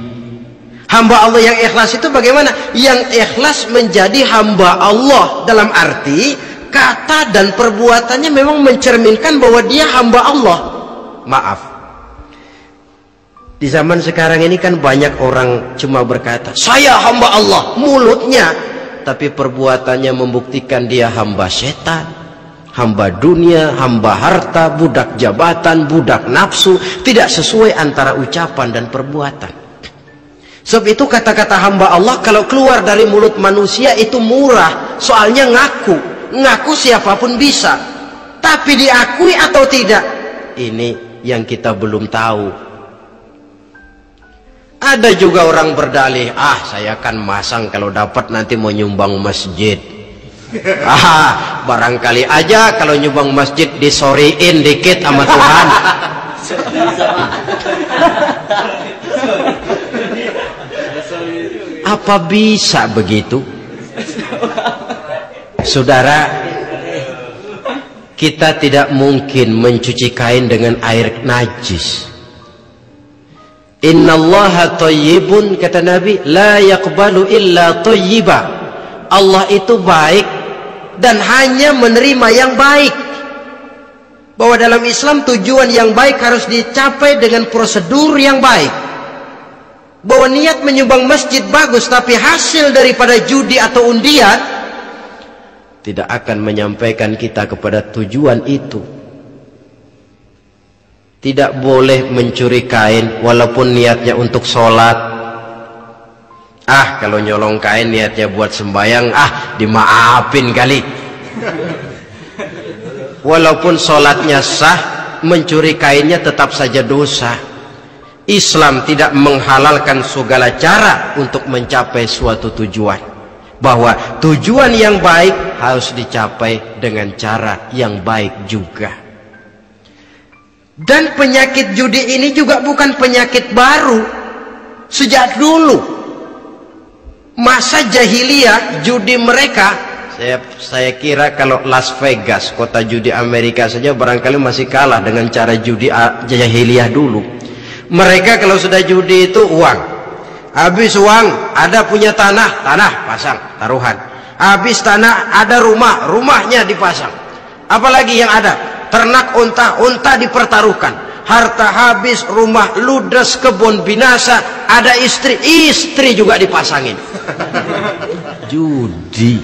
Hamba Allah yang ikhlas itu bagaimana? Yang ikhlas menjadi hamba Allah dalam arti kata dan perbuatannya memang mencerminkan bahwa dia hamba Allah. Maaf, di zaman sekarang ini kan banyak orang cuma berkata saya hamba Allah mulutnya, tapi perbuatannya membuktikan dia hamba setan, hamba dunia, hamba harta, budak jabatan, budak nafsu, tidak sesuai antara ucapan dan perbuatan. Sebab itu kata-kata hamba Allah kalau keluar dari mulut manusia itu murah, soalnya ngaku siapapun bisa, tapi diakui atau tidak, ini yang kita belum tahu. Ada juga orang berdalih, saya kan masang kalau dapat nanti mau nyumbang masjid. Barangkali aja kalau nyumbang masjid disoriin dikit sama Tuhan. Apa bisa begitu? Saudara, kita tidak mungkin mencuci kain dengan air najis. Innallaha thayyibun, kata Nabi, la yaqbalu illa thayyiba. Allah itu baik dan hanya menerima yang baik. Bahwa dalam Islam tujuan yang baik harus dicapai dengan prosedur yang baik. Bahwa niat menyumbang masjid bagus, tapi hasil daripada judi atau undian tidak akan menyampaikan kita kepada tujuan itu. Tidak boleh mencuri kain walaupun niatnya untuk sholat. Kalau nyolong kain niatnya buat sembayang, dimaafin kali. Walaupun sholatnya sah, mencuri kainnya tetap saja dosa. Islam tidak menghalalkan segala cara untuk mencapai suatu tujuan. Bahwa tujuan yang baik harus dicapai dengan cara yang baik juga. Dan penyakit judi ini juga bukan penyakit baru. Sejak dulu masa jahiliyah judi mereka, saya kira kalau Las Vegas, kota judi Amerika saja barangkali masih kalah dengan cara judi jahiliyah dulu. Mereka kalau sudah judi itu uang, habis uang ada punya tanah pasang taruhan, habis tanah ada rumahnya dipasang, apalagi yang ada ternak unta dipertaruhkan, harta habis, rumah ludes, kebun binasa, ada istri juga dipasangin. Judi.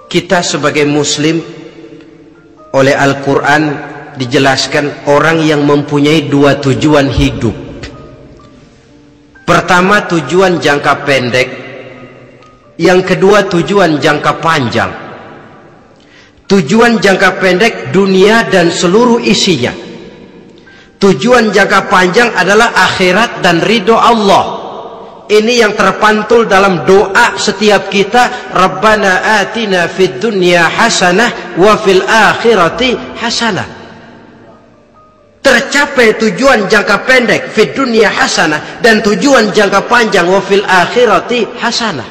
Kita sebagai muslim oleh Al-Quran dijelaskan orang yang mempunyai dua tujuan hidup. Pertama tujuan jangka pendek, yang kedua tujuan jangka panjang. Tujuan jangka pendek dunia dan seluruh isinya. Tujuan jangka panjang adalah akhirat dan ridho Allah. Ini yang terpantul dalam doa setiap kita, Rabbana atina fid dunya hasanah wa fil akhirati hasanah. Tercapai tujuan jangka pendek fid dunya hasanah dan tujuan jangka panjang wa fil akhirati hasanah.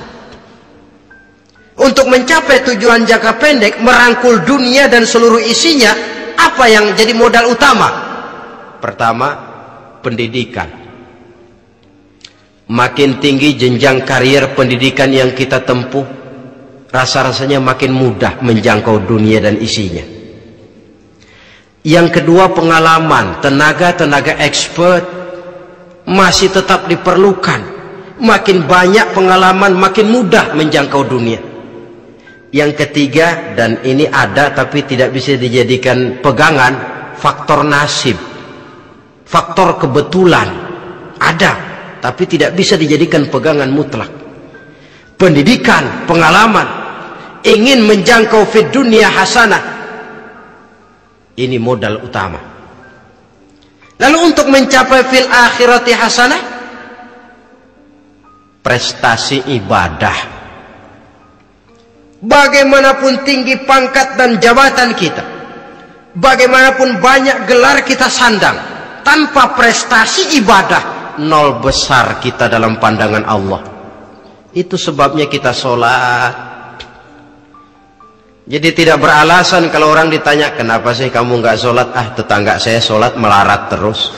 Untuk mencapai tujuan jangka pendek, merangkul dunia dan seluruh isinya, apa yang jadi modal utama? Pertama, pendidikan. Makin tinggi jenjang karier pendidikan yang kita tempuh, rasa-rasanya makin mudah menjangkau dunia dan isinya. Yang kedua, pengalaman, tenaga expert masih tetap diperlukan. Makin banyak pengalaman, makin mudah menjangkau dunia. Yang ketiga, dan ini ada tapi tidak bisa dijadikan pegangan, faktor nasib, faktor kebetulan ada tapi tidak bisa dijadikan pegangan mutlak. Pendidikan, pengalaman, ingin menjangkau fid dunya hasanah, ini modal utama. Lalu untuk mencapai fil akhirati hasanah, prestasi ibadah. Bagaimanapun tinggi pangkat dan jabatan kita, bagaimanapun banyak gelar kita sandang, tanpa prestasi ibadah, nol besar kita dalam pandangan Allah. Itu sebabnya kita sholat. Jadi tidak beralasan kalau orang ditanya, kenapa sih kamu nggak sholat? Tetangga saya sholat melarat terus.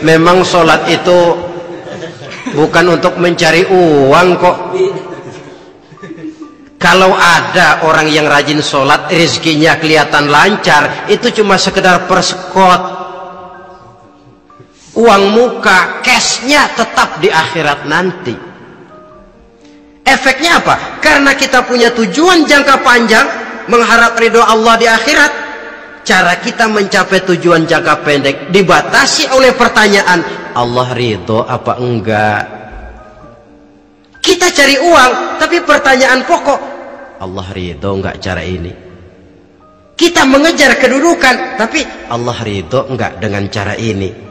Memang sholat itu bukan untuk mencari uang kok. Kalau ada orang yang rajin sholat, rezekinya kelihatan lancar, itu cuma sekedar persekot. Uang muka, cashnya tetap di akhirat nanti. Efeknya apa? Karena kita punya tujuan jangka panjang, mengharap ridho Allah di akhirat. Cara kita mencapai tujuan jangka pendek dibatasi oleh pertanyaan, Allah ridho apa enggak? Kita cari uang, tapi pertanyaan pokok, Allah ridho enggak cara ini? Kita mengejar kedudukan, tapi Allah ridho enggak dengan cara ini?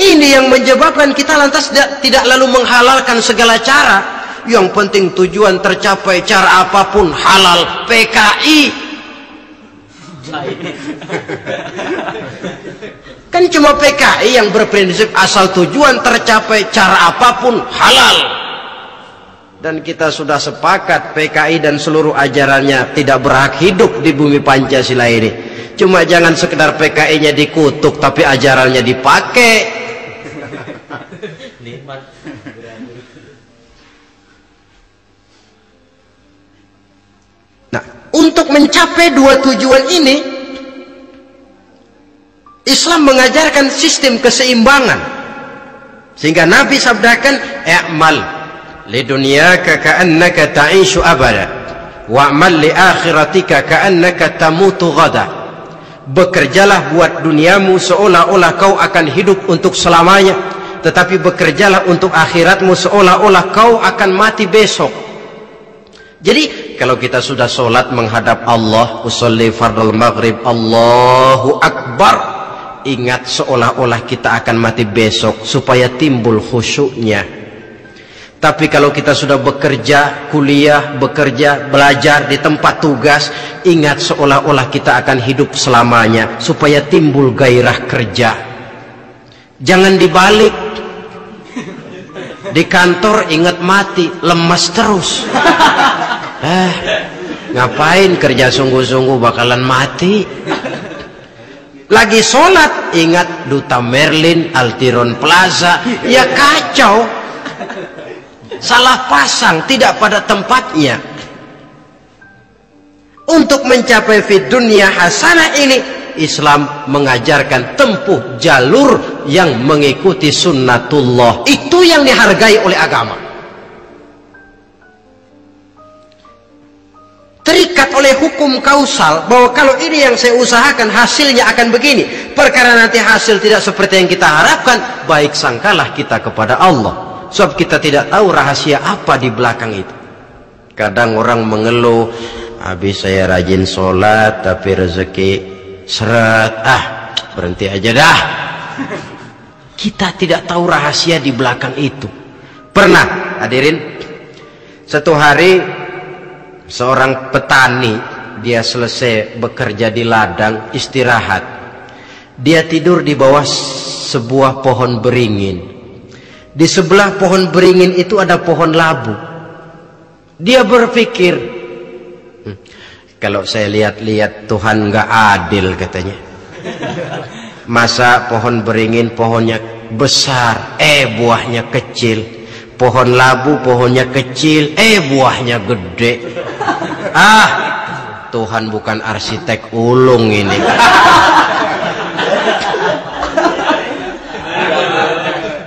Ini yang menyebabkan kita lantas tidak lalu menghalalkan segala cara. Yang penting tujuan tercapai, cara apapun halal. PKI kan cuma PKI yang berprinsip asal tujuan tercapai, cara apapun halal. Dan kita sudah sepakat PKI dan seluruh ajarannya tidak berhak hidup di bumi Pancasila ini. Cuma jangan sekedar PKI-nya dikutuk tapi ajarannya dipakai. Nah, untuk mencapai dua tujuan ini, Islam mengajarkan sistem keseimbangan. Sehingga Nabi sabdakan, "I'mal lidunyaka ka'annaka ta'ishu abada, wa'mal li akhiratika ka'annaka tamutu ghada." Bekerjalah buat duniamu seolah-olah kau akan hidup untuk selamanya, tetapi bekerjalah untuk akhiratmu seolah-olah kau akan mati besok. Jadi kalau kita sudah sholat menghadap Allah, usolli fardul maghrib, Allahu Akbar, ingat seolah-olah kita akan mati besok supaya timbul khusyuknya. Tapi kalau kita sudah bekerja, kuliah, bekerja, belajar di tempat tugas, ingat seolah-olah kita akan hidup selamanya supaya timbul gairah kerja. Jangan dibalik. Di kantor ingat mati, lemas terus. Ngapain kerja sungguh-sungguh bakalan mati. Lagi sholat ingat Duta Merlin, Altiron Plaza, ya kacau. Salah pasang, tidak pada tempatnya. Untuk mencapai fid dunya hasanah ini, Islam mengajarkan tempuh jalur yang mengikuti sunnatullah. Itu yang dihargai oleh agama. Terikat oleh hukum kausal bahwa kalau ini yang saya usahakan hasilnya akan begini. Perkara nanti hasil tidak seperti yang kita harapkan, baik sangkalah kita kepada Allah. Sebab kita tidak tahu rahasia apa di belakang itu. Kadang orang mengeluh, habis saya rajin sholat tapi rezeki seret, berhenti aja dah. Kita tidak tahu rahasia di belakang itu. Pernah hadirin, satu hari seorang petani, dia selesai bekerja di ladang, istirahat. Dia tidur di bawah sebuah pohon beringin. Di sebelah pohon beringin itu ada pohon labu. Dia berpikir, kalau saya lihat-lihat Tuhan nggak adil katanya. Masa pohon beringin pohonnya besar, buahnya kecil. Pohon labu pohonnya kecil, buahnya gede. Tuhan bukan arsitek ulung ini.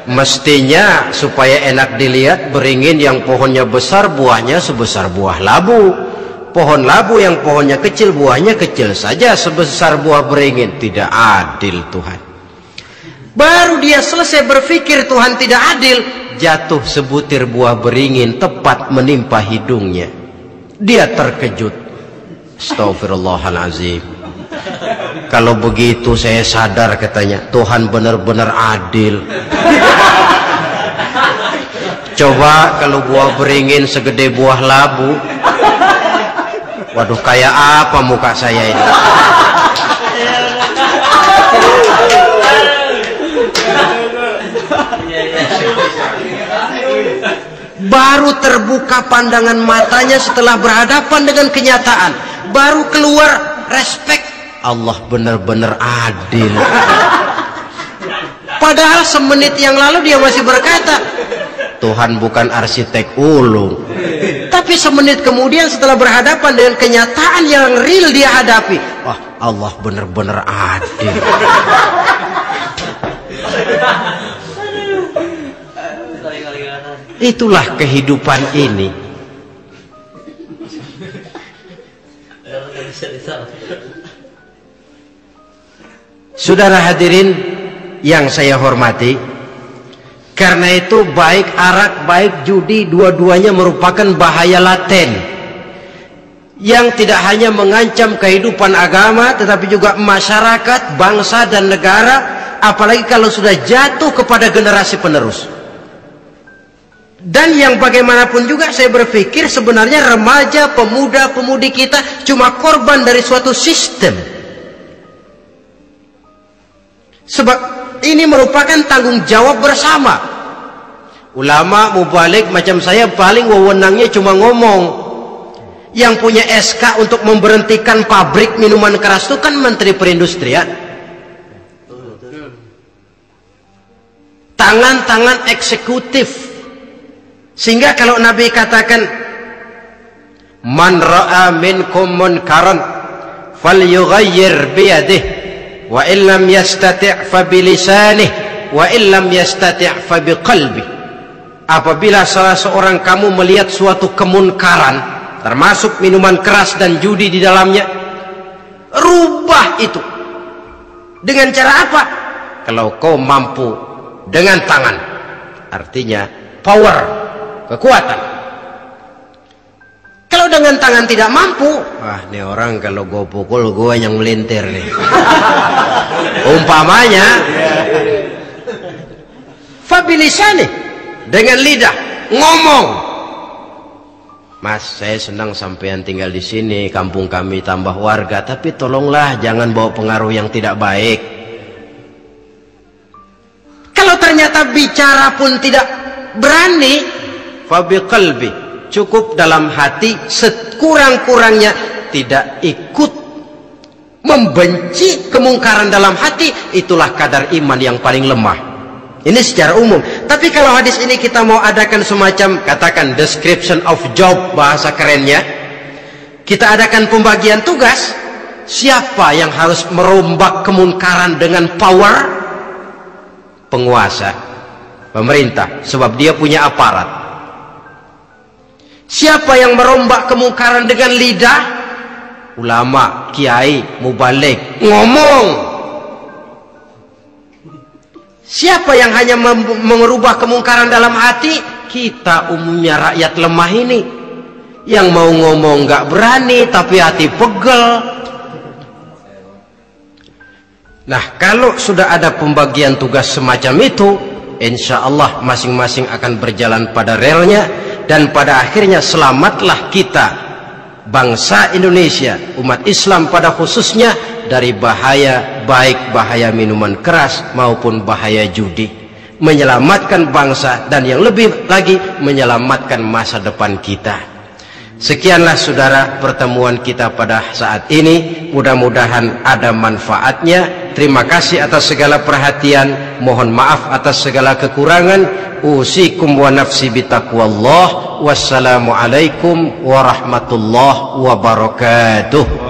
Mestinya supaya enak dilihat, beringin yang pohonnya besar buahnya sebesar buah labu. Pohon labu yang pohonnya kecil buahnya kecil saja sebesar buah beringin. Tidak adil Tuhan. Baru dia selesai berpikir Tuhan tidak adil, jatuh sebutir buah beringin tepat menimpa hidungnya. Dia terkejut. Astagfirullahalazim. Kalau begitu saya sadar katanya, Tuhan benar-benar adil. Coba kalau buah beringin segede buah labu, waduh kayak apa muka saya ini. Baru terbuka pandangan matanya setelah berhadapan dengan kenyataan. Baru keluar respect. Allah benar-benar adil. Padahal semenit yang lalu dia masih berkata, Tuhan bukan arsitek ulung. Tapi semenit kemudian setelah berhadapan dengan kenyataan yang real dia hadapi, wah Allah benar-benar adil. Itulah kehidupan ini. Saudara hadirin yang saya hormati, karena itu baik arak, baik judi, dua-duanya merupakan bahaya laten yang tidak hanya mengancam kehidupan agama, tetapi juga masyarakat, bangsa dan negara, apalagi kalau sudah jatuh kepada generasi penerus. Dan yang bagaimanapun juga saya berpikir sebenarnya remaja, pemuda, pemudi kita cuma korban dari suatu sistem. Sebab ini merupakan tanggung jawab bersama. Ulama mubalik macam saya paling wewenangnya cuma ngomong. Yang punya SK untuk memberhentikan pabrik minuman keras itu kan Menteri Perindustrian. Tangan-tangan eksekutif. Sehingga kalau Nabi katakan, man ra'a minkum munkaran falyughayyir biyadihi wa illam yastati' fa bilisanih wa illam yastati' fa biqalbi. Apabila salah seorang kamu melihat suatu kemunkaran, termasuk minuman keras dan judi di dalamnya, rubah itu. Dengan cara apa? Kalau kau mampu dengan tangan, artinya power, kekuatan. Kalau dengan tangan tidak mampu, wah ini orang kalau gue pukul gue yang melintir nih. Umpamanya fabilisani, dengan lidah ngomong. Mas, saya senang sampean tinggal di sini, kampung kami tambah warga, tapi tolonglah jangan bawa pengaruh yang tidak baik. Kalau ternyata bicara pun tidak berani, fabiqalbi, cukup dalam hati, sekurang-kurangnya tidak ikut membenci kemungkaran dalam hati. Itulah kadar iman yang paling lemah. Ini secara umum. Tapi kalau hadis ini kita mau adakan semacam, katakan description of job, bahasa kerennya, kita adakan pembagian tugas. Siapa yang harus merombak kemungkaran dengan power? Penguasa, pemerintah, sebab dia punya aparat. Siapa yang merombak kemungkaran dengan lidah? Ulama, kiai, mubalik, ngomong. Siapa yang hanya merubah kemungkaran dalam hati? Kita umumnya rakyat lemah ini, yang mau ngomong nggak berani tapi hati pegel. Nah, kalau sudah ada pembagian tugas semacam itu, insya Allah masing-masing akan berjalan pada relnya, dan pada akhirnya selamatlah kita, bangsa Indonesia, umat Islam pada khususnya, dari bahaya, baik bahaya minuman keras maupun bahaya judi. Menyelamatkan bangsa, dan yang lebih lagi menyelamatkan masa depan kita. Sekianlah saudara pertemuan kita pada saat ini, mudah-mudahan ada manfaatnya. Terima kasih atas segala perhatian, mohon maaf atas segala kekurangan. Usikum wa nafsi bitaqwallah. Wassalamualaikum warahmatullahi wabarakatuh.